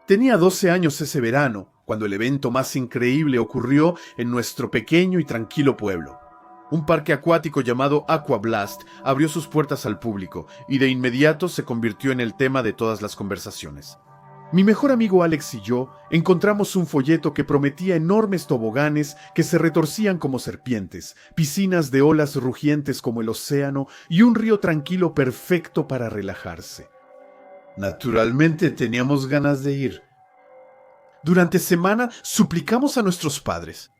Tenía 12 años ese verano, cuando el evento más increíble ocurrió en nuestro pequeño y tranquilo pueblo. Un parque acuático llamado Aqua Blast abrió sus puertas al público y de inmediato se convirtió en el tema de todas las conversaciones. Mi mejor amigo Alex y yo encontramos un folleto que prometía enormes toboganes que se retorcían como serpientes, piscinas de olas rugientes como el océano y un río tranquilo perfecto para relajarse. Naturalmente teníamos ganas de ir. Durante semana suplicamos a nuestros padres.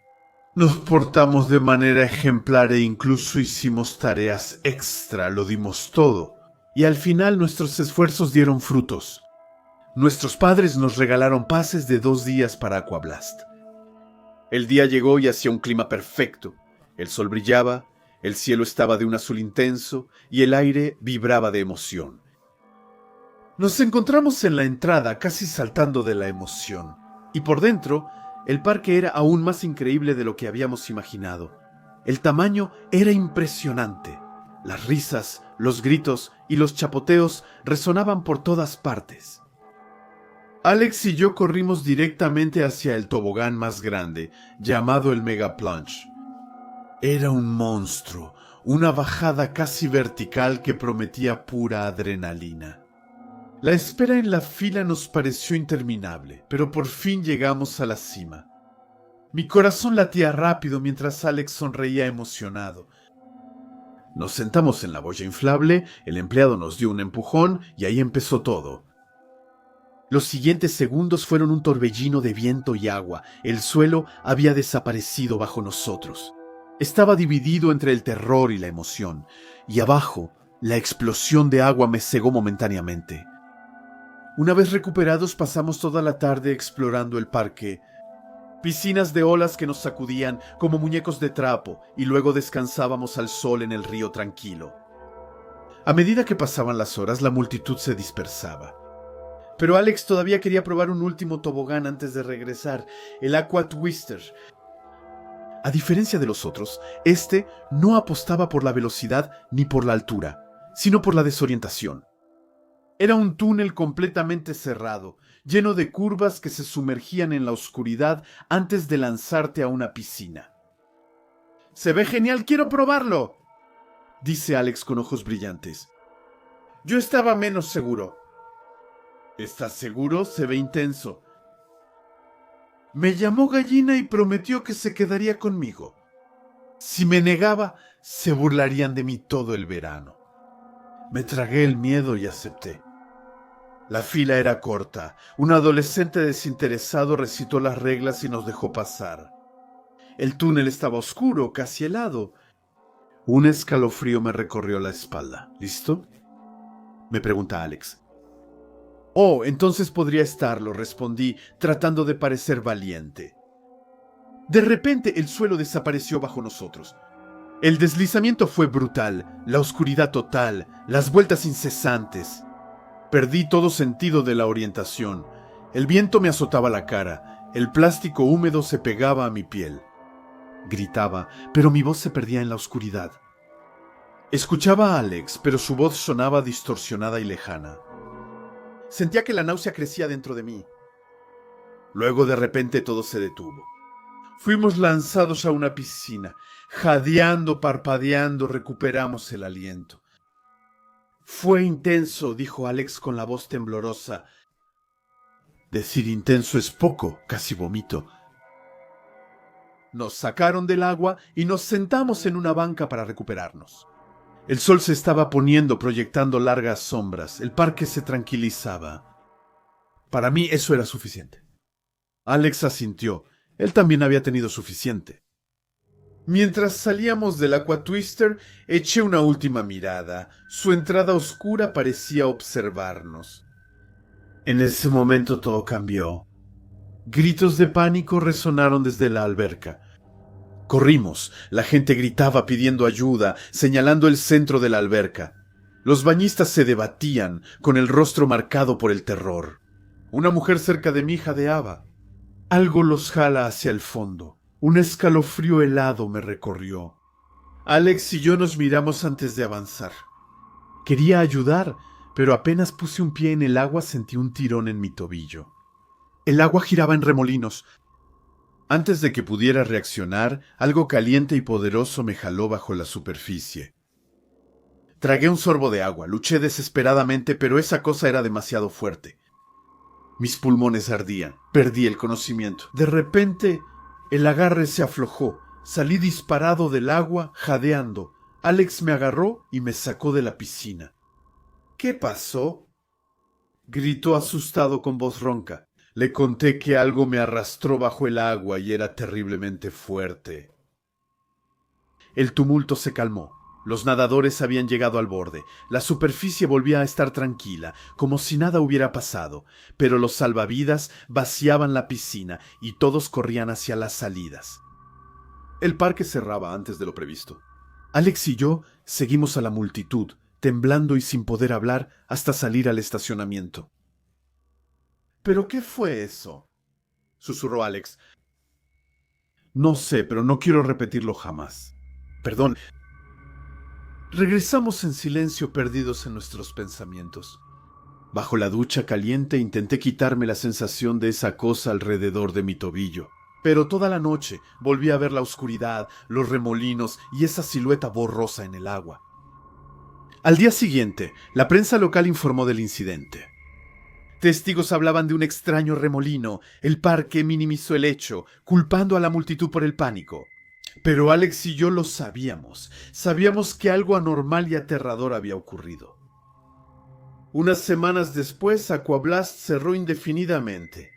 Nos portamos de manera ejemplar e incluso hicimos tareas extra, lo dimos todo. Y al final nuestros esfuerzos dieron frutos. Nuestros padres nos regalaron pases de 2 días para Aquablast. El día llegó y hacía un clima perfecto. El sol brillaba, el cielo estaba de un azul intenso y el aire vibraba de emoción. Nos encontramos en la entrada casi saltando de la emoción. Y por dentro, el parque era aún más increíble de lo que habíamos imaginado. El tamaño era impresionante. Las risas, los gritos y los chapoteos resonaban por todas partes. Alex y yo corrimos directamente hacia el tobogán más grande, llamado el Mega Plunge. Era un monstruo, una bajada casi vertical que prometía pura adrenalina. La espera en la fila nos pareció interminable, pero por fin llegamos a la cima. Mi corazón latía rápido mientras Alex sonreía emocionado. Nos sentamos en la boya inflable, el empleado nos dio un empujón y ahí empezó todo. Los siguientes segundos fueron un torbellino de viento y agua. El suelo había desaparecido bajo nosotros. Estaba dividido entre el terror y la emoción, y abajo, la explosión de agua me cegó momentáneamente. Una vez recuperados, pasamos toda la tarde explorando el parque. Piscinas de olas que nos sacudían como muñecos de trapo, y luego descansábamos al sol en el río tranquilo. A medida que pasaban las horas, la multitud se dispersaba. Pero Alex todavía quería probar un último tobogán antes de regresar, el Aqua Twister. A diferencia de los otros, este no apostaba por la velocidad ni por la altura, sino por la desorientación. Era un túnel completamente cerrado, lleno de curvas que se sumergían en la oscuridad antes de lanzarte a una piscina. «¡Se ve genial! ¡Quiero probarlo!», dice Alex con ojos brillantes. Yo estaba menos seguro. «¿Estás seguro? Se ve intenso». Me llamó gallina y prometió que se quedaría conmigo. Si me negaba, se burlarían de mí todo el verano. Me tragué el miedo y acepté. La fila era corta. Un adolescente desinteresado recitó las reglas y nos dejó pasar. El túnel estaba oscuro, casi helado. Un escalofrío me recorrió la espalda. ¿Listo?, me pregunta Alex. «Oh, entonces podría estarlo», respondí, tratando de parecer valiente. De repente el suelo desapareció bajo nosotros. El deslizamiento fue brutal, la oscuridad total, las vueltas incesantes. Perdí todo sentido de la orientación. El viento me azotaba la cara, el plástico húmedo se pegaba a mi piel. Gritaba, pero mi voz se perdía en la oscuridad. Escuchaba a Alex, pero su voz sonaba distorsionada y lejana. Sentía que la náusea crecía dentro de mí. Luego de repente todo se detuvo. Fuimos lanzados a una piscina. Jadeando, parpadeando, recuperamos el aliento. «Fue intenso», dijo Alex con la voz temblorosa. Decir intenso es poco, casi vomito. Nos sacaron del agua y nos sentamos en una banca para recuperarnos. El sol se estaba poniendo, proyectando largas sombras. El parque se tranquilizaba. Para mí eso era suficiente. Alex asintió. Él también había tenido suficiente. Mientras salíamos del Aqua Twister, eché una última mirada. Su entrada oscura parecía observarnos. En ese momento todo cambió. Gritos de pánico resonaron desde la alberca. Corrimos. La gente gritaba pidiendo ayuda, señalando el centro de la alberca. Los bañistas se debatían, con el rostro marcado por el terror. Una mujer cerca de mí jadeaba. Algo los jala hacia el fondo. Un escalofrío helado me recorrió. Alex y yo nos miramos antes de avanzar. Quería ayudar, pero apenas puse un pie en el agua sentí un tirón en mi tobillo. El agua giraba en remolinos. Antes de que pudiera reaccionar, algo caliente y poderoso me jaló bajo la superficie. Tragué un sorbo de agua, luché desesperadamente, pero esa cosa era demasiado fuerte. Mis pulmones ardían, perdí el conocimiento. De repente, el agarre se aflojó. Salí disparado del agua, jadeando. Alex me agarró y me sacó de la piscina. ¿Qué pasó?, gritó asustado con voz ronca. Le conté que algo me arrastró bajo el agua y era terriblemente fuerte. El tumulto se calmó. Los nadadores habían llegado al borde. La superficie volvía a estar tranquila, como si nada hubiera pasado, pero los salvavidas vaciaban la piscina y todos corrían hacia las salidas. El parque cerraba antes de lo previsto. Alex y yo seguimos a la multitud, temblando y sin poder hablar hasta salir al estacionamiento. ¿Pero qué fue eso?, susurró Alex. No sé, pero no quiero repetirlo jamás. Perdón. Regresamos en silencio, perdidos en nuestros pensamientos. Bajo la ducha caliente intenté quitarme la sensación de esa cosa alrededor de mi tobillo. Pero toda la noche volví a ver la oscuridad, los remolinos y esa silueta borrosa en el agua. Al día siguiente, la prensa local informó del incidente. Testigos hablaban de un extraño remolino. El parque minimizó el hecho, culpando a la multitud por el pánico. Pero Alex y yo lo sabíamos. Sabíamos que algo anormal y aterrador había ocurrido. Unas semanas después, Aquablast cerró indefinidamente.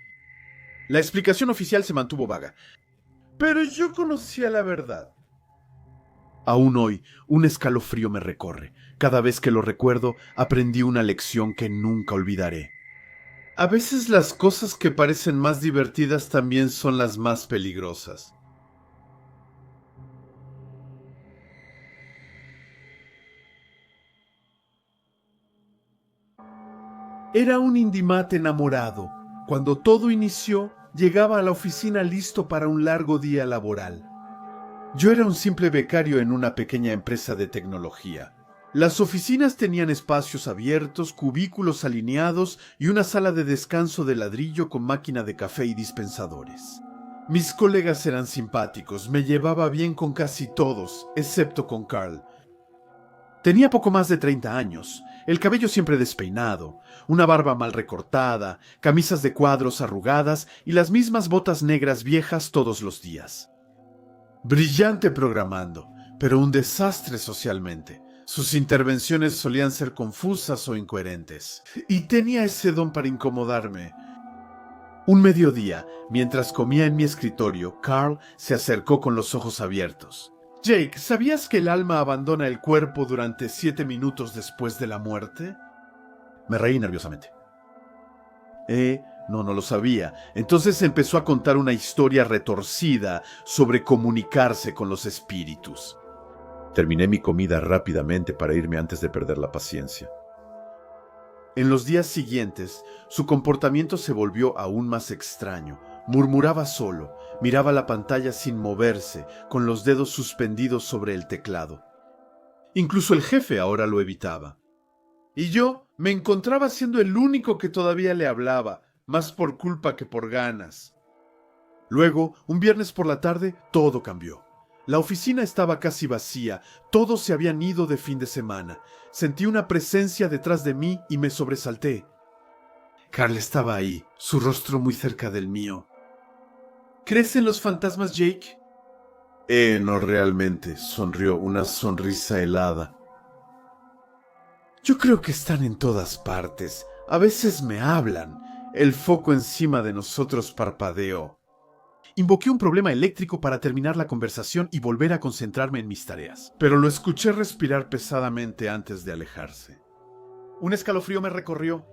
La explicación oficial se mantuvo vaga. Pero yo conocía la verdad. Aún hoy, un escalofrío me recorre. Cada vez que lo recuerdo, aprendí una lección que nunca olvidaré. A veces las cosas que parecen más divertidas también son las más peligrosas. Era un Indimat enamorado. Cuando todo inició, llegaba a la oficina listo para un largo día laboral. Yo era un simple becario en una pequeña empresa de tecnología. Las oficinas tenían espacios abiertos, cubículos alineados y una sala de descanso de ladrillo con máquina de café y dispensadores. Mis colegas eran simpáticos, me llevaba bien con casi todos, excepto con Carl. Tenía poco más de 30 años, el cabello siempre despeinado, una barba mal recortada, camisas de cuadros arrugadas y las mismas botas negras viejas todos los días. Brillante programando, pero un desastre socialmente. Sus intervenciones solían ser confusas o incoherentes, y tenía ese don para incomodarme. Un mediodía, mientras comía en mi escritorio, Carl se acercó con los ojos abiertos. Jake, ¿sabías que el alma abandona el cuerpo durante 7 minutos después de la muerte? Me reí nerviosamente. No lo sabía. Entonces empezó a contar una historia retorcida sobre comunicarse con los espíritus. Terminé mi comida rápidamente para irme antes de perder la paciencia. En los días siguientes, su comportamiento se volvió aún más extraño. Murmuraba solo, miraba la pantalla sin moverse, con los dedos suspendidos sobre el teclado. Incluso el jefe ahora lo evitaba. Y yo me encontraba siendo el único que todavía le hablaba, más por culpa que por ganas. Luego, un viernes por la tarde, todo cambió. La oficina estaba casi vacía, todos se habían ido de fin de semana. Sentí una presencia detrás de mí y me sobresalté. Carl estaba ahí, su rostro muy cerca del mío. ¿Crees en los fantasmas, Jake? No realmente, sonrió, una sonrisa helada. Yo creo que están en todas partes. A veces me hablan. El foco encima de nosotros parpadeó. Invoqué un problema eléctrico para terminar la conversación y volver a concentrarme en mis tareas, pero lo escuché respirar pesadamente antes de alejarse. Un escalofrío me recorrió.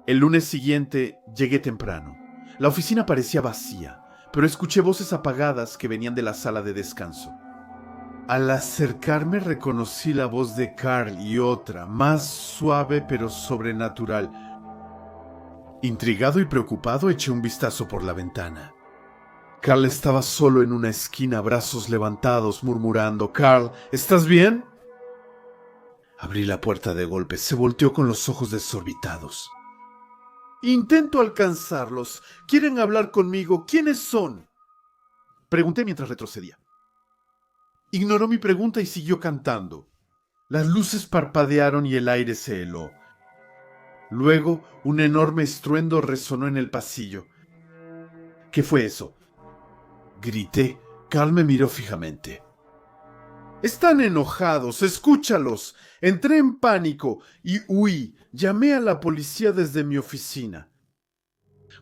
El lunes siguiente llegué temprano. La oficina parecía vacía, pero escuché voces apagadas que venían de la sala de descanso. Al acercarme reconocí la voz de Carl y otra, más suave pero sobrenatural. Intrigado y preocupado eché un vistazo por la ventana. Carl estaba solo en una esquina, brazos levantados, murmurando: «Carl, ¿estás bien?». Abrí la puerta de golpe. Se volteó con los ojos desorbitados. Intento alcanzarlos. ¿Quieren hablar conmigo? ¿Quiénes son? Pregunté mientras retrocedía. Ignoró mi pregunta y siguió cantando. Las luces parpadearon y el aire se heló. Luego, un enorme estruendo resonó en el pasillo. ¿Qué fue eso? Grité. Carl me miró fijamente. Están enojados, escúchalos. Entré en pánico y huí. Llamé a la policía desde mi oficina.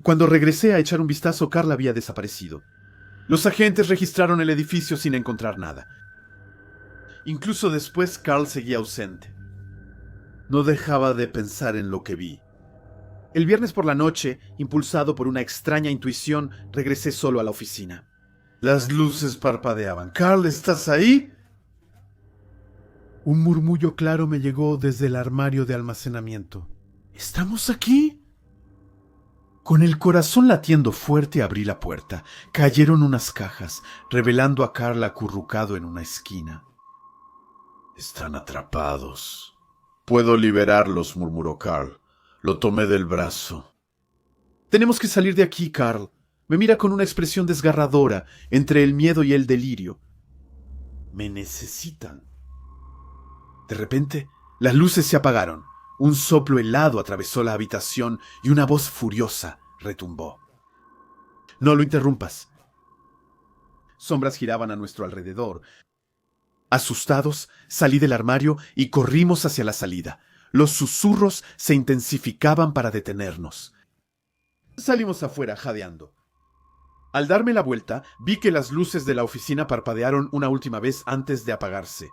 Cuando regresé a echar un vistazo, Carl había desaparecido. Los agentes registraron el edificio sin encontrar nada. Incluso después, Carl seguía ausente. No dejaba de pensar en lo que vi. El viernes por la noche, impulsado por una extraña intuición, regresé solo a la oficina. Las luces parpadeaban. «Carl, ¿estás ahí?» Un murmullo claro me llegó desde el armario de almacenamiento. «¿Estamos aquí?» Con el corazón latiendo fuerte abrí la puerta. Cayeron unas cajas, revelando a Carl acurrucado en una esquina. «Están atrapados». «Puedo liberarlos», murmuró Carl. Lo tomé del brazo. «Tenemos que salir de aquí, Carl». Me mira con una expresión desgarradora, entre el miedo y el delirio. «Me necesitan». De repente, las luces se apagaron. Un soplo helado atravesó la habitación y una voz furiosa retumbó. «No lo interrumpas». Sombras giraban a nuestro alrededor. Asustados, salí del armario y corrimos hacia la salida. Los susurros se intensificaban para detenernos. Salimos afuera, jadeando. Al darme la vuelta, vi que las luces de la oficina parpadearon una última vez antes de apagarse.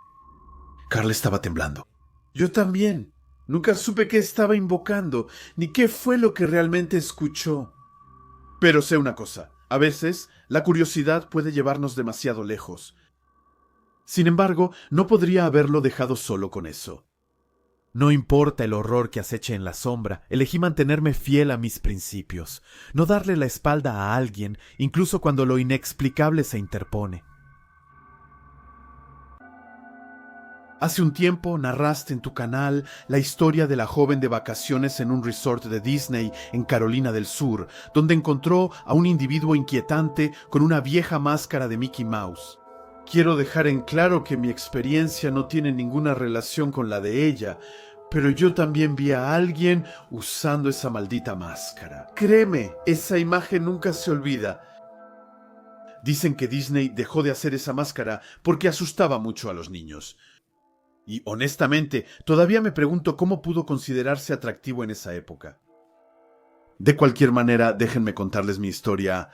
Carl estaba temblando. Yo también. Nunca supe qué estaba invocando, ni qué fue lo que realmente escuchó. Pero sé una cosa. A veces, la curiosidad puede llevarnos demasiado lejos. Sin embargo, no podría haberlo dejado solo con eso. No importa el horror que aceche en la sombra, elegí mantenerme fiel a mis principios, no darle la espalda a alguien, incluso cuando lo inexplicable se interpone. Hace un tiempo narraste en tu canal la historia de la joven de vacaciones en un resort de Disney en Carolina del Sur, donde encontró a un individuo inquietante con una vieja máscara de Mickey Mouse. Quiero dejar en claro que mi experiencia no tiene ninguna relación con la de ella, pero yo también vi a alguien usando esa maldita máscara. Créeme, esa imagen nunca se olvida. Dicen que Disney dejó de hacer esa máscara porque asustaba mucho a los niños. Y honestamente, todavía me pregunto cómo pudo considerarse atractivo en esa época. De cualquier manera, déjenme contarles mi historia.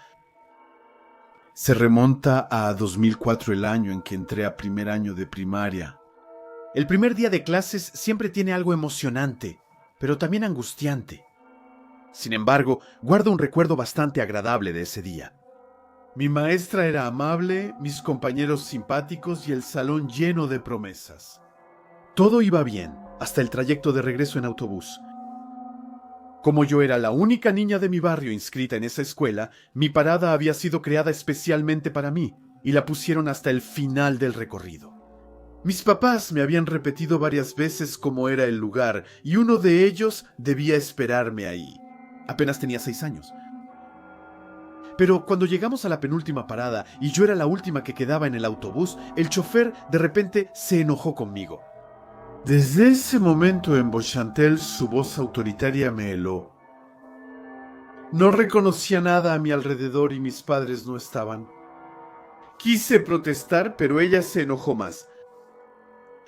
Se remonta a 2004, el año en que entré a primer año de primaria. El primer día de clases siempre tiene algo emocionante, pero también angustiante. Sin embargo, guardo un recuerdo bastante agradable de ese día. Mi maestra era amable, mis compañeros simpáticos y el salón lleno de promesas. Todo iba bien, hasta el trayecto de regreso en autobús. Como yo era la única niña de mi barrio inscrita en esa escuela, mi parada había sido creada especialmente para mí, y la pusieron hasta el final del recorrido. Mis papás me habían repetido varias veces cómo era el lugar, y uno de ellos debía esperarme ahí. Apenas tenía 6 años. Pero cuando llegamos a la penúltima parada, y yo era la última que quedaba en el autobús, el chofer de repente se enojó conmigo. Desde ese momento en Beauchantel su voz autoritaria me heló. No reconocía nada a mi alrededor y mis padres no estaban. Quise protestar, pero ella se enojó más.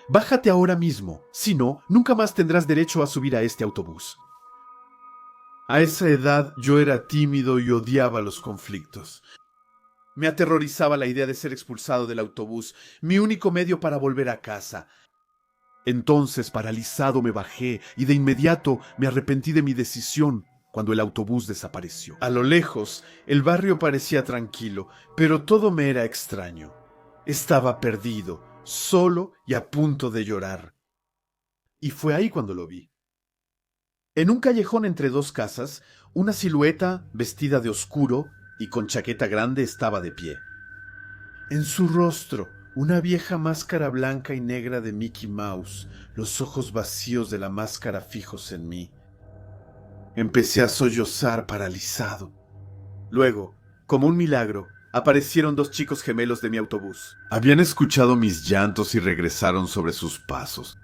Bájate ahora mismo, si no, nunca más tendrás derecho a subir a este autobús. A esa edad yo era tímido y odiaba los conflictos. Me aterrorizaba la idea de ser expulsado del autobús, mi único medio para volver a casa. Entonces, paralizado, me bajé y de inmediato me arrepentí de mi decisión cuando el autobús desapareció. A lo lejos, el barrio parecía tranquilo, pero todo me era extraño. Estaba perdido, solo y a punto de llorar. Y fue ahí cuando lo vi. En un callejón entre dos casas, una silueta vestida de oscuro y con chaqueta grande estaba de pie. En su rostro, una vieja máscara blanca y negra de Mickey Mouse, los ojos vacíos de la máscara fijos en mí. Empecé a sollozar paralizado. Luego, como un milagro, aparecieron 2 chicos gemelos de mi autobús. Habían escuchado mis llantos y regresaron sobre sus pasos.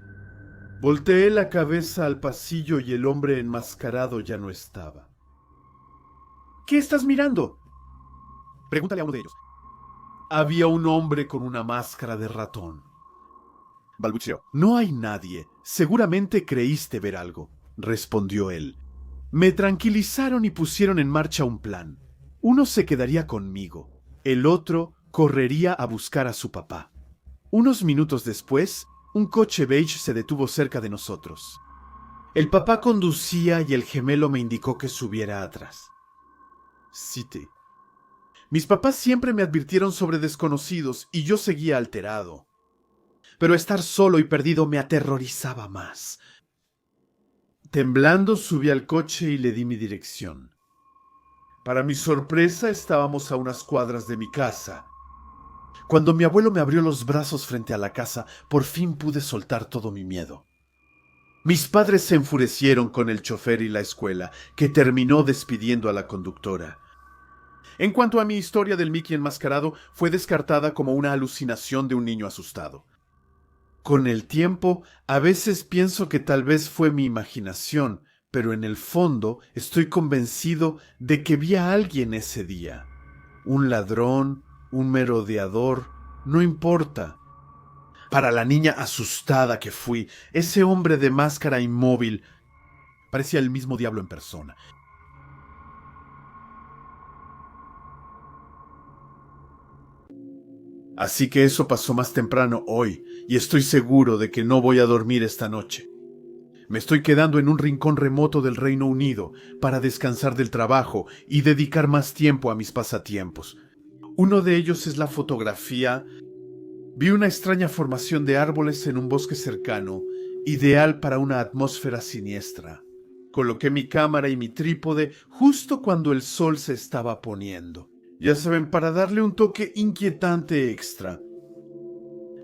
Volteé la cabeza al pasillo y el hombre enmascarado ya no estaba. ¿Qué estás mirando? Pregúntale a uno de ellos. Había un hombre con una máscara de ratón. Balbuceó. No hay nadie. Seguramente creíste ver algo, respondió él. Me tranquilizaron y pusieron en marcha un plan. Uno se quedaría conmigo. El otro correría a buscar a su papá. Unos minutos después, un coche beige se detuvo cerca de nosotros. El papá conducía y el gemelo me indicó que subiera atrás. Cité. Mis papás siempre me advirtieron sobre desconocidos y yo seguía alterado. Pero estar solo y perdido me aterrorizaba más. Temblando subí al coche y le di mi dirección. Para mi sorpresa estábamos a unas cuadras de mi casa. Cuando mi abuelo me abrió los brazos frente a la casa, por fin pude soltar todo mi miedo. Mis padres se enfurecieron con el chofer y la escuela, que terminó despidiendo a la conductora. En cuanto a mi historia del Mickey enmascarado, fue descartada como una alucinación de un niño asustado. Con el tiempo, a veces pienso que tal vez fue mi imaginación, pero en el fondo estoy convencido de que vi a alguien ese día. Un ladrón, un merodeador, no importa. Para la niña asustada que fui, ese hombre de máscara inmóvil parecía el mismo diablo en persona. Así que eso pasó más temprano hoy, y estoy seguro de que no voy a dormir esta noche. Me estoy quedando en un rincón remoto del Reino Unido para descansar del trabajo y dedicar más tiempo a mis pasatiempos. Uno de ellos es la fotografía. Vi una extraña formación de árboles en un bosque cercano, ideal para una atmósfera siniestra. Coloqué mi cámara y mi trípode justo cuando el sol se estaba poniendo. Ya saben, para darle un toque inquietante extra.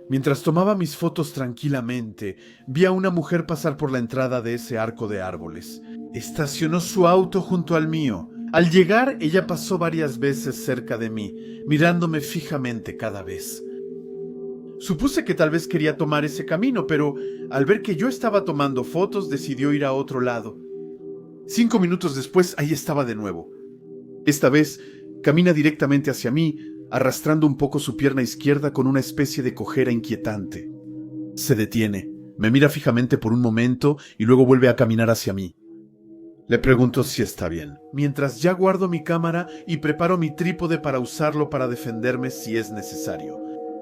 Mientras tomaba mis fotos tranquilamente, vi a una mujer pasar por la entrada de ese arco de árboles. Estacionó su auto junto al mío. Al llegar, ella pasó varias veces cerca de mí, mirándome fijamente cada vez. Supuse que tal vez quería tomar ese camino, pero al ver que yo estaba tomando fotos, decidió ir a otro lado. 5 minutos después, ahí estaba de nuevo. Esta vez, camina directamente hacia mí, arrastrando un poco su pierna izquierda con una especie de cojera inquietante. Se detiene, me mira fijamente por un momento y luego vuelve a caminar hacia mí. Le pregunto si está bien, mientras ya guardo mi cámara y preparo mi trípode para usarlo para defenderme si es necesario.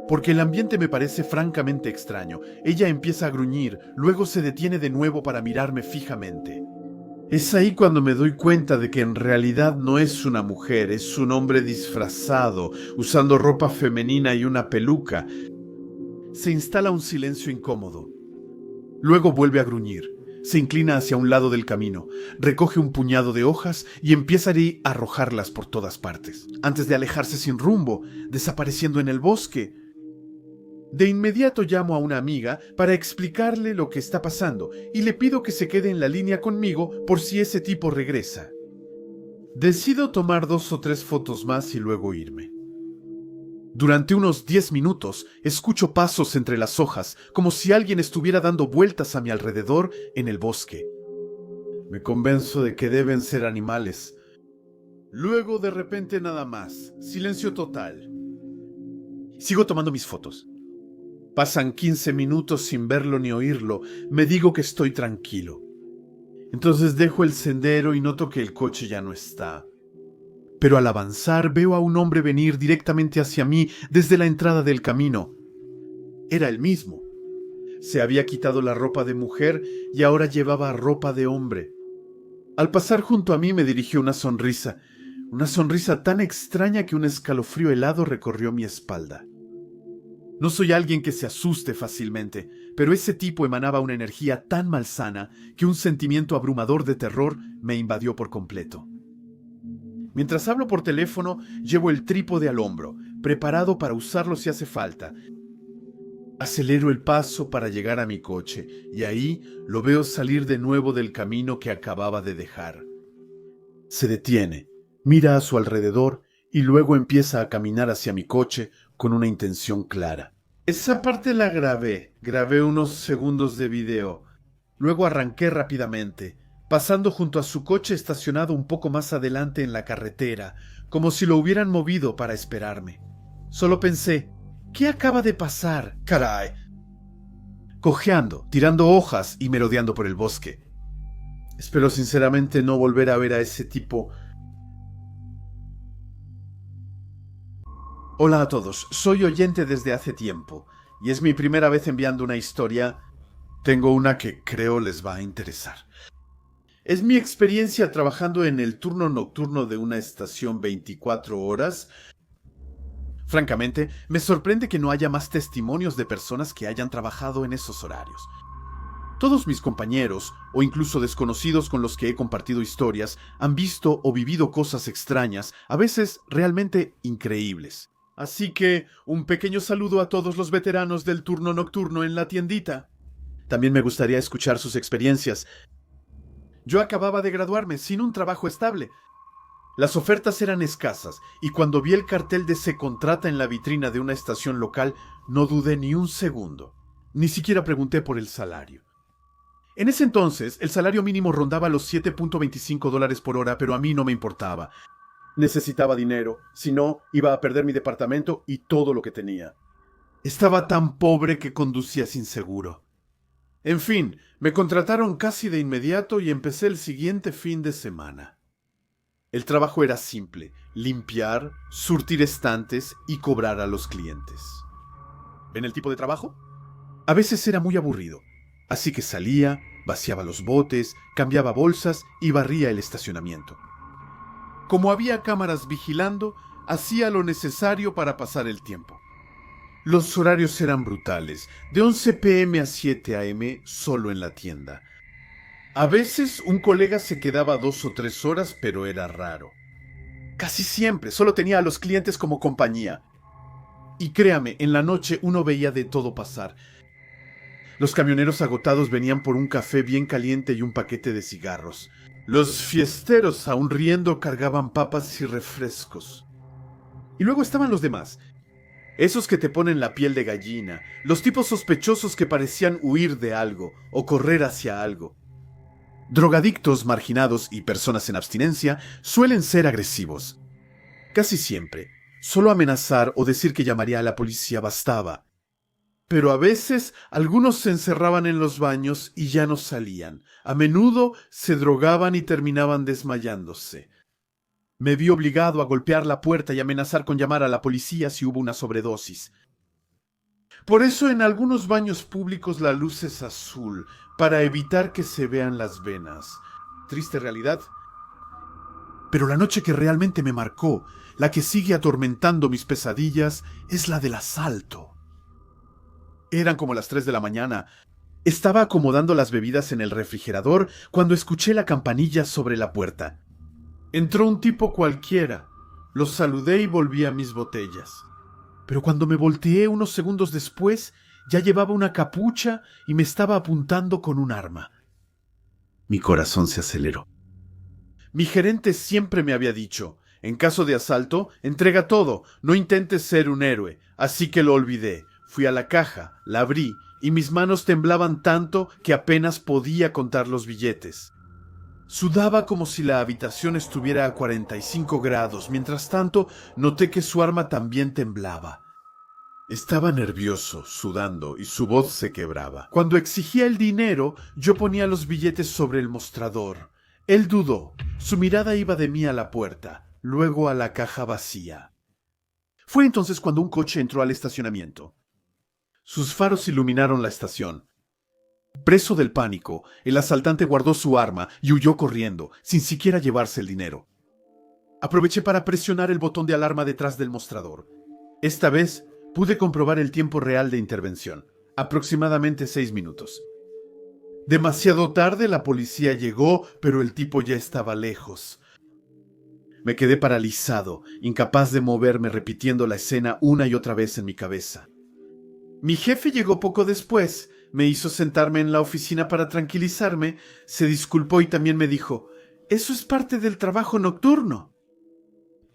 Porque el ambiente me parece francamente extraño. Ella empieza a gruñir, luego se detiene de nuevo para mirarme fijamente. Es ahí cuando me doy cuenta de que en realidad no es una mujer, es un hombre disfrazado, usando ropa femenina y una peluca. Se instala un silencio incómodo. Luego vuelve a gruñir. Se inclina hacia un lado del camino, recoge un puñado de hojas y empieza a arrojarlas por todas partes, antes de alejarse sin rumbo, desapareciendo en el bosque. De inmediato llamo a una amiga para explicarle lo que está pasando y le pido que se quede en la línea conmigo por si ese tipo regresa. Decido tomar 2 o 3 fotos más y luego irme. Durante unos 10 minutos escucho pasos entre las hojas, como si alguien estuviera dando vueltas a mi alrededor en el bosque. Me convenzo de que deben ser animales. Luego de repente nada más, silencio total. Sigo tomando mis fotos. Pasan 15 minutos sin verlo ni oírlo. Me digo que estoy tranquilo. Entonces dejo el sendero y noto que el coche ya no está. Pero al avanzar veo a un hombre venir directamente hacia mí desde la entrada del camino. Era el mismo. Se había quitado la ropa de mujer y ahora llevaba ropa de hombre. Al pasar junto a mí me dirigió una sonrisa tan extraña que un escalofrío helado recorrió mi espalda. No soy alguien que se asuste fácilmente, pero ese tipo emanaba una energía tan malsana que un sentimiento abrumador de terror me invadió por completo. Mientras hablo por teléfono, llevo el trípode al hombro, preparado para usarlo si hace falta. Acelero el paso para llegar a mi coche, y ahí lo veo salir de nuevo del camino que acababa de dejar. Se detiene, mira a su alrededor y luego empieza a caminar hacia mi coche con una intención clara. Esa parte la grabé unos segundos de video. Luego arranqué rápidamente, pasando junto a su coche estacionado un poco más adelante en la carretera, como si lo hubieran movido para esperarme. Solo pensé, ¿qué acaba de pasar? Caray. Cojeando, tirando hojas y merodeando por el bosque. Espero sinceramente no volver a ver a ese tipo. Hola a todos, soy oyente desde hace tiempo, y es mi primera vez enviando una historia. Tengo una que creo les va a interesar. Es mi experiencia trabajando en el turno nocturno de una estación 24 horas. Francamente, me sorprende que no haya más testimonios de personas que hayan trabajado en esos horarios. Todos mis compañeros, o incluso desconocidos con los que he compartido historias, han visto o vivido cosas extrañas, a veces realmente increíbles. Así que, un pequeño saludo a todos los veteranos del turno nocturno en la tiendita. También me gustaría escuchar sus experiencias. Yo acababa de graduarme sin un trabajo estable. Las ofertas eran escasas, y cuando vi el cartel de Se contrata en la vitrina de una estación local, no dudé ni un segundo. Ni siquiera pregunté por el salario. En ese entonces, el salario mínimo rondaba los $7.25 por hora, pero a mí no me importaba. Necesitaba dinero, si no, iba a perder mi departamento y todo lo que tenía. Estaba tan pobre que conducía sin seguro. En fin, me contrataron casi de inmediato y empecé el siguiente fin de semana. El trabajo era simple: limpiar, surtir estantes y cobrar a los clientes. ¿Ven el tipo de trabajo? A veces era muy aburrido, así que salía, vaciaba los botes, cambiaba bolsas y barría el estacionamiento. Como había cámaras vigilando, hacía lo necesario para pasar el tiempo. Los horarios eran brutales, de 11 p.m. a 7 a.m. solo en la tienda. A veces un colega se quedaba 2 o 3 horas, pero era raro. Casi siempre solo tenía a los clientes como compañía. Y créame, en la noche uno veía de todo pasar. Los camioneros agotados venían por un café bien caliente y un paquete de cigarros. Los fiesteros, aún riendo, cargaban papas y refrescos. Y luego estaban los demás. Esos que te ponen la piel de gallina, los tipos sospechosos que parecían huir de algo o correr hacia algo. Drogadictos, marginados y personas en abstinencia suelen ser agresivos. Casi siempre, solo amenazar o decir que llamaría a la policía bastaba. Pero a veces algunos se encerraban en los baños y ya no salían. A menudo se drogaban y terminaban desmayándose. Me vi obligado a golpear la puerta y amenazar con llamar a la policía si hubo una sobredosis. Por eso en algunos baños públicos la luz es azul, para evitar que se vean las venas. Triste realidad. Pero la noche que realmente me marcó, la que sigue atormentando mis pesadillas, es la del asalto. Eran como las 3 de la mañana. Estaba acomodando las bebidas en el refrigerador cuando escuché la campanilla sobre la puerta. Entró un tipo cualquiera. Lo saludé y volví a mis botellas. Pero cuando me volteé unos segundos después, ya llevaba una capucha y me estaba apuntando con un arma. Mi corazón se aceleró. Mi gerente siempre me había dicho: en caso de asalto, entrega todo, no intentes ser un héroe. Así que lo olvidé. Fui a la caja, la abrí y mis manos temblaban tanto que apenas podía contar los billetes. Sudaba como si la habitación estuviera a 45 grados. Mientras tanto, noté que su arma también temblaba. Estaba nervioso, sudando, y su voz se quebraba. Cuando exigía el dinero, yo ponía los billetes sobre el mostrador. Él dudó. Su mirada iba de mí a la puerta, luego a la caja vacía. Fue entonces cuando un coche entró al estacionamiento. Sus faros iluminaron la estación. Preso del pánico, el asaltante guardó su arma y huyó corriendo, sin siquiera llevarse el dinero. Aproveché para presionar el botón de alarma detrás del mostrador. Esta vez pude comprobar el tiempo real de intervención, aproximadamente 6 minutos. Demasiado tarde la policía llegó, pero el tipo ya estaba lejos. Me quedé paralizado, incapaz de moverme, repitiendo la escena una y otra vez en mi cabeza. Mi jefe llegó poco después, me hizo sentarme en la oficina para tranquilizarme, se disculpó y también me dijo: Eso es parte del trabajo nocturno.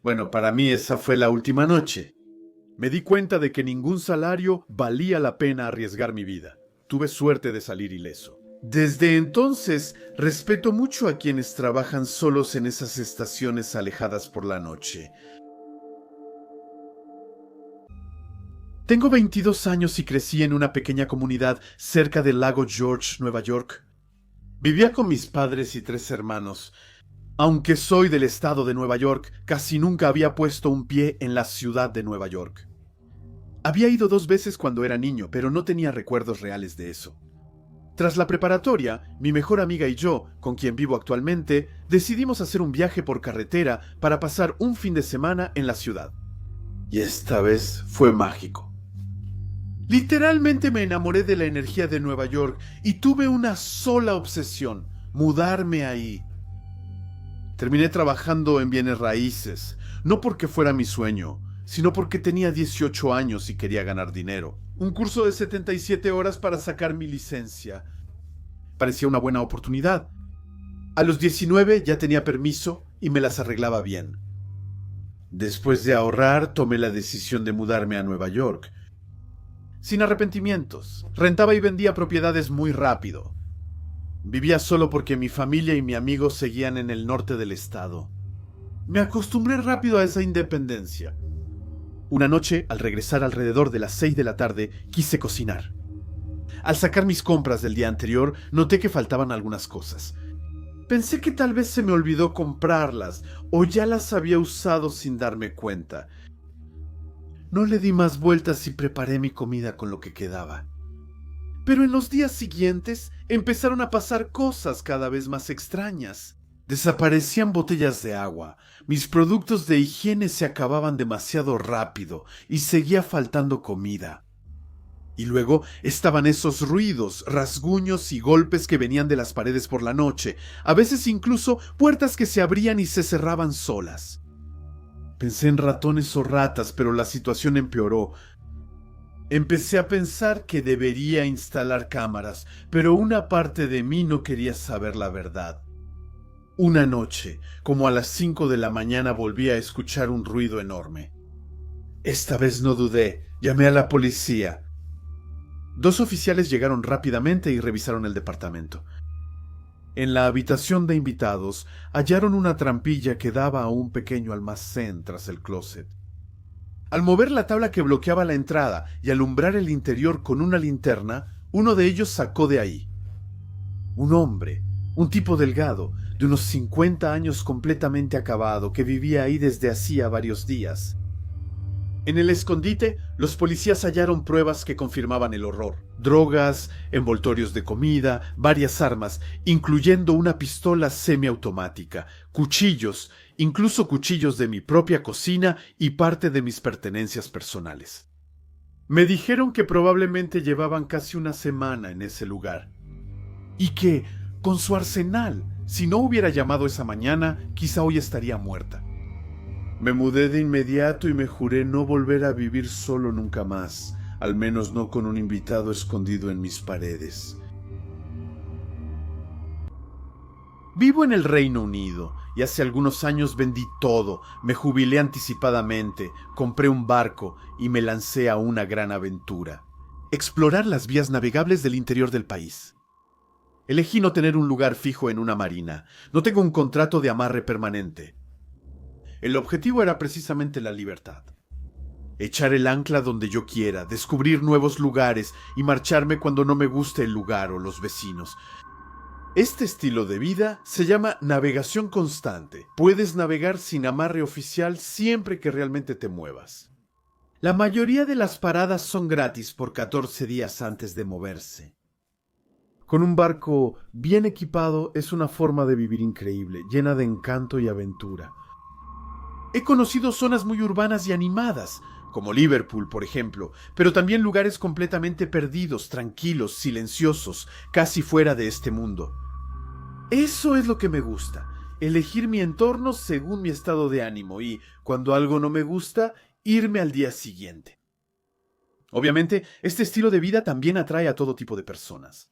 Bueno, para mí esa fue la última noche. Me di cuenta de que ningún salario valía la pena arriesgar mi vida. Tuve suerte de salir ileso. Desde entonces, respeto mucho a quienes trabajan solos en esas estaciones alejadas por la noche. Tengo 22 años y crecí en una pequeña comunidad cerca del lago George, Nueva York. Vivía con mis padres y 3 hermanos. Aunque soy del estado de Nueva York, casi nunca había puesto un pie en la ciudad de Nueva York. Había ido 2 veces cuando era niño, pero no tenía recuerdos reales de eso. Tras la preparatoria, mi mejor amiga y yo, con quien vivo actualmente, decidimos hacer un viaje por carretera para pasar un fin de semana en la ciudad. Y esta vez fue mágico. Literalmente me enamoré de la energía de Nueva York y tuve una sola obsesión: mudarme ahí. Terminé trabajando en bienes raíces, no porque fuera mi sueño, sino porque tenía 18 años y quería ganar dinero. Un curso de 77 horas para sacar mi licencia. Parecía una buena oportunidad. A los 19 ya tenía permiso y me las arreglaba bien. Después de ahorrar, tomé la decisión de mudarme a Nueva York. Sin arrepentimientos, rentaba y vendía propiedades muy rápido. Vivía solo porque mi familia y mi amigo seguían en el norte del estado. Me acostumbré rápido a esa independencia. Una noche, al regresar alrededor de las 6 de la tarde, quise cocinar. Al sacar mis compras del día anterior, noté que faltaban algunas cosas. Pensé que tal vez se me olvidó comprarlas o ya las había usado sin darme cuenta. No le di más vueltas y preparé mi comida con lo que quedaba. Pero en los días siguientes empezaron a pasar cosas cada vez más extrañas. Desaparecían botellas de agua, mis productos de higiene se acababan demasiado rápido y seguía faltando comida. Y luego estaban esos ruidos, rasguños y golpes que venían de las paredes por la noche, a veces incluso puertas que se abrían y se cerraban solas. Pensé en ratones o ratas, pero la situación empeoró. Empecé a pensar que debería instalar cámaras, pero una parte de mí no quería saber la verdad. Una noche, como a las 5 de la mañana, volví a escuchar un ruido enorme. Esta vez no dudé, llamé a la policía. 2 oficiales llegaron rápidamente y revisaron el departamento. En la habitación de invitados hallaron una trampilla que daba a un pequeño almacén tras el closet. Al mover la tabla que bloqueaba la entrada y alumbrar el interior con una linterna, uno de ellos sacó de ahí un hombre, un tipo delgado, de unos 50 años, completamente acabado, que vivía ahí desde hacía varios días. En el escondite, los policías hallaron pruebas que confirmaban el horror: drogas, envoltorios de comida, varias armas, incluyendo una pistola semiautomática, cuchillos, incluso cuchillos de mi propia cocina y parte de mis pertenencias personales. Me dijeron que probablemente llevaban casi una semana en ese lugar y que, con su arsenal, si no hubiera llamado esa mañana, quizá hoy estaría muerta. Me mudé de inmediato y me juré no volver a vivir solo nunca más, al menos no con un invitado escondido en mis paredes. Vivo en el Reino Unido y hace algunos años vendí todo, me jubilé anticipadamente, compré un barco y me lancé a una gran aventura: explorar las vías navegables del interior del país. Elegí no tener un lugar fijo en una marina, no tengo un contrato de amarre permanente. El objetivo era precisamente la libertad. Echar el ancla donde yo quiera, descubrir nuevos lugares y marcharme cuando no me guste el lugar o los vecinos. Este estilo de vida se llama navegación constante. Puedes navegar sin amarre oficial siempre que realmente te muevas. La mayoría de las paradas son gratis por 14 días antes de moverse. Con un barco bien equipado es una forma de vivir increíble, llena de encanto y aventura. He conocido zonas muy urbanas y animadas, como Liverpool, por ejemplo, pero también lugares completamente perdidos, tranquilos, silenciosos, casi fuera de este mundo. Eso es lo que me gusta: elegir mi entorno según mi estado de ánimo y, cuando algo no me gusta, irme al día siguiente. Obviamente, este estilo de vida también atrae a todo tipo de personas.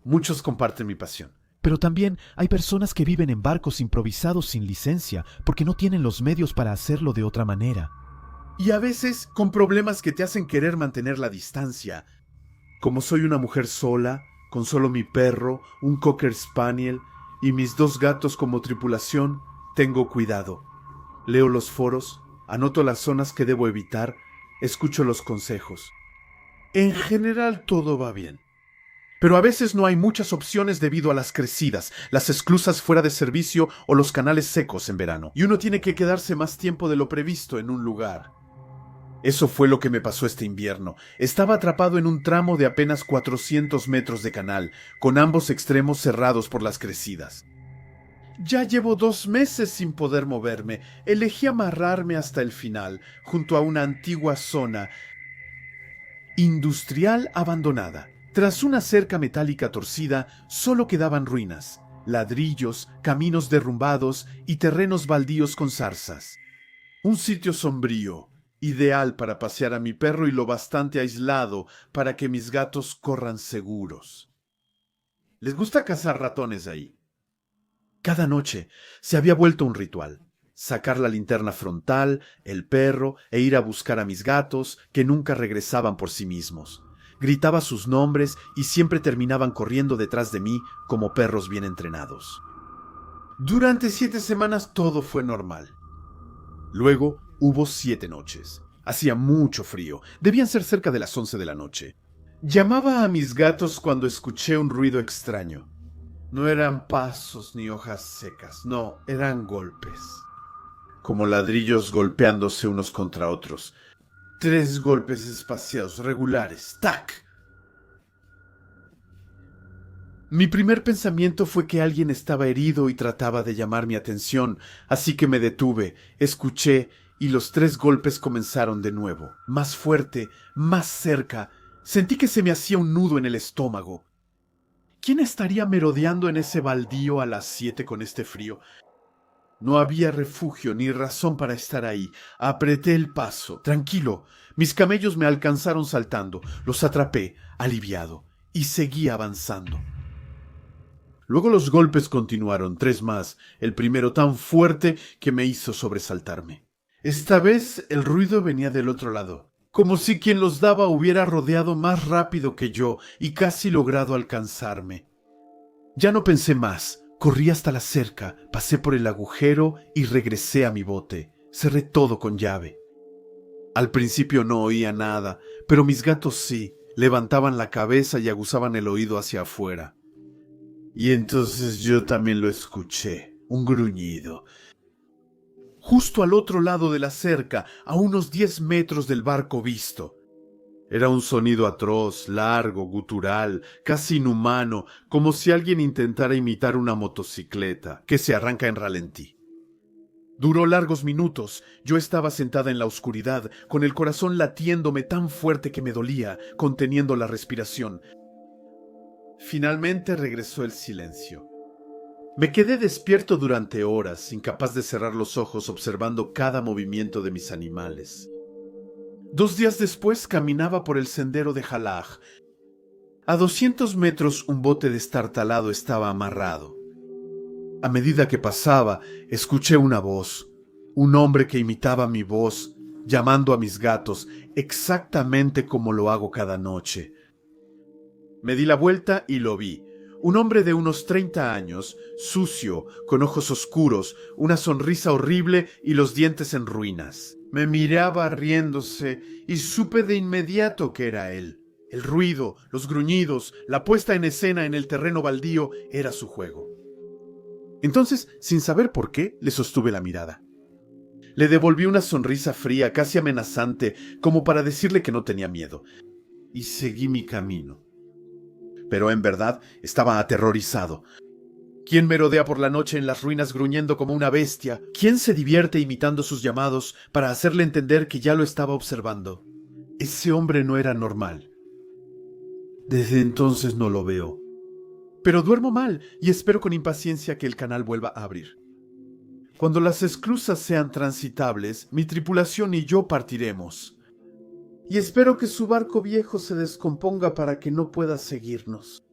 Muchos comparten mi pasión. Pero también hay personas que viven en barcos improvisados sin licencia porque no tienen los medios para hacerlo de otra manera. Y a veces con problemas que te hacen querer mantener la distancia. Como soy una mujer sola, con solo mi perro, un Cocker Spaniel y mis 2 gatos como tripulación, tengo cuidado. Leo los foros, anoto las zonas que debo evitar, escucho los consejos. En general todo va bien. Pero a veces no hay muchas opciones debido a las crecidas, las esclusas fuera de servicio o los canales secos en verano. Y uno tiene que quedarse más tiempo de lo previsto en un lugar. Eso fue lo que me pasó este invierno. Estaba atrapado en un tramo de apenas 400 metros de canal, con ambos extremos cerrados por las crecidas. Ya llevo 2 meses sin poder moverme. Elegí amarrarme hasta el final, junto a una antigua zona industrial abandonada. Tras una cerca metálica torcida, solo quedaban ruinas, ladrillos, caminos derrumbados y terrenos baldíos con zarzas. Un sitio sombrío, ideal para pasear a mi perro y lo bastante aislado para que mis gatos corran seguros. Les gusta cazar ratones ahí. Cada noche se había vuelto un ritual. Sacar la linterna frontal, el perro e ir a buscar a mis gatos, que nunca regresaban por sí mismos. Gritaba sus nombres y siempre terminaban corriendo detrás de mí como perros bien entrenados. Durante 7 semanas todo fue normal. Luego hubo 7 noches. Hacía mucho frío. Debían ser cerca de las 11 de la noche. Llamaba a mis gatos cuando escuché un ruido extraño. No eran pasos ni hojas secas, no, eran golpes. Como ladrillos golpeándose unos contra otros. 3 golpes espaciados, regulares. ¡Tac! Mi primer pensamiento fue que alguien estaba herido y trataba de llamar mi atención, así que me detuve, escuché, y los 3 golpes comenzaron de nuevo. Más fuerte, más cerca. Sentí que se me hacía un nudo en el estómago. ¿Quién estaría merodeando en ese baldío a las 7 con este frío? No había refugio ni razón para estar ahí. Apreté el paso. Tranquilo. Mis camellos me alcanzaron saltando. Los atrapé, aliviado, y seguí avanzando. Luego los golpes continuaron, 3 más, el primero tan fuerte que me hizo sobresaltarme. Esta vez el ruido venía del otro lado, como si quien los daba hubiera rodeado más rápido que yo y casi logrado alcanzarme. Ya no pensé más. Corrí hasta la cerca, pasé por el agujero y regresé a mi bote. Cerré todo con llave. Al principio no oía nada, pero mis gatos sí, levantaban la cabeza y aguzaban el oído hacia afuera. Y entonces yo también lo escuché, un gruñido. Justo al otro lado de la cerca, a unos 10 metros del barco visto. Era un sonido atroz, largo, gutural, casi inhumano, como si alguien intentara imitar una motocicleta que se arranca en ralentí. Duró largos minutos. Yo estaba sentada en la oscuridad, con el corazón latiéndome tan fuerte que me dolía, conteniendo la respiración. Finalmente regresó el silencio. Me quedé despierto durante horas, incapaz de cerrar los ojos, observando cada movimiento de mis animales. 2 días después caminaba por el sendero de Jalaj. A 200 metros un bote destartalado estaba amarrado. A medida que pasaba, escuché una voz, un hombre que imitaba mi voz, llamando a mis gatos, exactamente como lo hago cada noche. Me di la vuelta y lo vi. Un hombre de unos 30 años, sucio, con ojos oscuros, una sonrisa horrible y los dientes en ruinas. Me miraba riéndose y supe de inmediato que era él. El ruido, los gruñidos, la puesta en escena en el terreno baldío era su juego. Entonces, sin saber por qué, le sostuve la mirada. Le devolví una sonrisa fría, casi amenazante, como para decirle que no tenía miedo, y seguí mi camino. Pero en verdad estaba aterrorizado. ¿Quién merodea por la noche en las ruinas gruñendo como una bestia? ¿Quién se divierte imitando sus llamados para hacerle entender que ya lo estaba observando? Ese hombre no era normal. Desde entonces no lo veo. Pero duermo mal y espero con impaciencia que el canal vuelva a abrir. Cuando las esclusas sean transitables, mi tripulación y yo partiremos. Y espero que su barco viejo se descomponga para que no pueda seguirnos.